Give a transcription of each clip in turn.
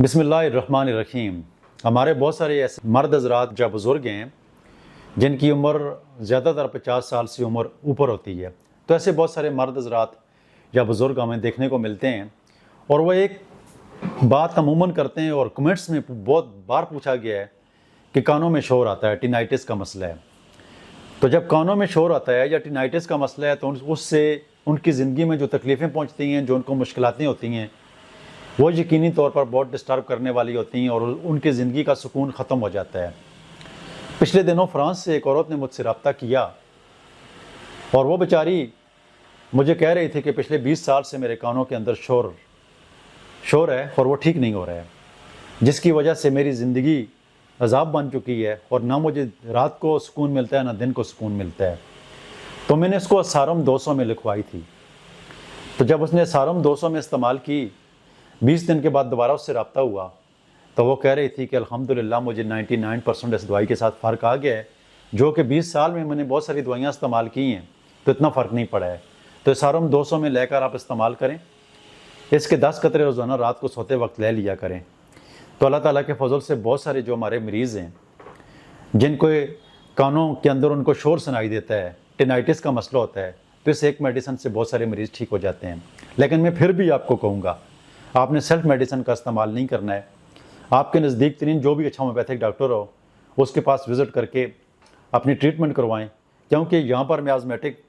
बिस्मिल्लाहिर्रहमानिर्रहीम। हमारे बहुत सारे ऐसे मर्द हज़रात या बुज़ुर्ग हैं जिनकी उम्र ज़्यादातर 50 साल से उम्र ऊपर होती है। तो ऐसे बहुत सारे मर्द हज़रात या बुज़ुर्ग हमें देखने को मिलते हैं और वो एक बात अमूमन करते हैं और कमेंट्स में बहुत बार पूछा गया है कि कानों में शोर आता है, टिनाइटिस का मसला है। तो जब कानों में शोर आता है या टिनाइटिस का मसला है तो उससे उनकी ज़िंदगी में जो तकलीफ़ें पहुँचती हैं, जो उनको मुश्किलातें होती हैं, वो यकीनी तौर पर बहुत डिस्टर्ब करने वाली होती हैं और उनकी ज़िंदगी का सुकून ख़त्म हो जाता है। पिछले दिनों फ्रांस से एक औरत ने मुझसे रब्ता किया और वो बेचारी मुझे कह रही थी कि पिछले 20 साल से मेरे कानों के अंदर शोर है और वो ठीक नहीं हो रहा है, जिसकी वजह से मेरी ज़िंदगी अज़ाब बन चुकी है और ना मुझे रात को सुकून मिलता है ना दिन को सुकून मिलता है। तो मैंने इसको सारम 200 में लिखवाई थी। तो जब उसने सारम 200 में इस्तेमाल की, 20 दिन के बाद दोबारा उससे रब्ता हुआ तो वो कह रही थी कि अल्हम्दुलिल्लाह मुझे 99% इस दवाई के साथ फ़र्क आ गया है, जो कि 20 साल में मैंने बहुत सारी दवाइयाँ इस्तेमाल की हैं तो इतना फ़र्क नहीं पड़ा है। तो सारम 200 में लेकर आप इस्तेमाल करें। इसके 10 कतरे रोज़ाना रात को सोते वक्त ले लिया करें। तो अल्लाह ताला के फजल से बहुत सारे जो हमारे मरीज़ हैं जिनको कानों के अंदर उनको शोर सुनाई देता है, टिनाइटिस का मसला होता है, तो इस एक मेडिसिन से बहुत सारे मरीज़ ठीक हो जाते हैं। लेकिन मैं फिर भी आपको कहूँगा, आपने सेल्फ मेडिसिन का इस्तेमाल नहीं करना है। आपके नज़दीक तरीन जो भी अच्छा होम्योपैथिक डॉक्टर हो उसके पास विज़िट करके अपनी ट्रीटमेंट करवाएं, क्योंकि यहाँ पर मियाज़मेटिक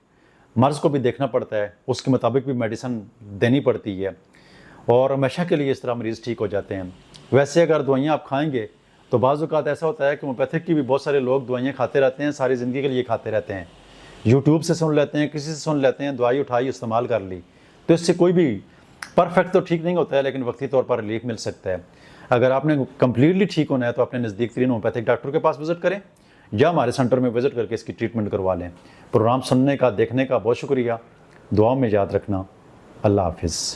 मर्ज़ को भी देखना पड़ता है, उसके मुताबिक भी मेडिसिन देनी पड़ती है और हमेशा के लिए इस तरह मरीज़ ठीक हो जाते हैं। वैसे अगर दवाइयाँ आप खाएँगे तो बाज़ औक़ात ऐसा होता है कि होम्योपैथिक की भी बहुत सारे लोग दवाइयाँ खाते रहते हैं, सारी ज़िंदगी के लिए खाते रहते हैं। यूट्यूब से सुन लेते हैं, किसी से सुन लेते हैं, दवाई उठाई इस्तेमाल कर ली, तो इससे कोई भी परफेक्ट तो ठीक नहीं होता है, लेकिन वक्ती तौर पर रिलीफ मिल सकता है। अगर आपने कम्प्लीटली ठीक होना है तो अपने नज़दीक तरीन होम्योपैथिक डॉक्टर के पास विज़िट करें या हमारे सेंटर में विज़िट करके इसकी ट्रीटमेंट करवा लें। प्रोग्राम सुनने का, देखने का बहुत शुक्रिया। दुआओं में याद रखना। अल्लाह हाफ़िज़।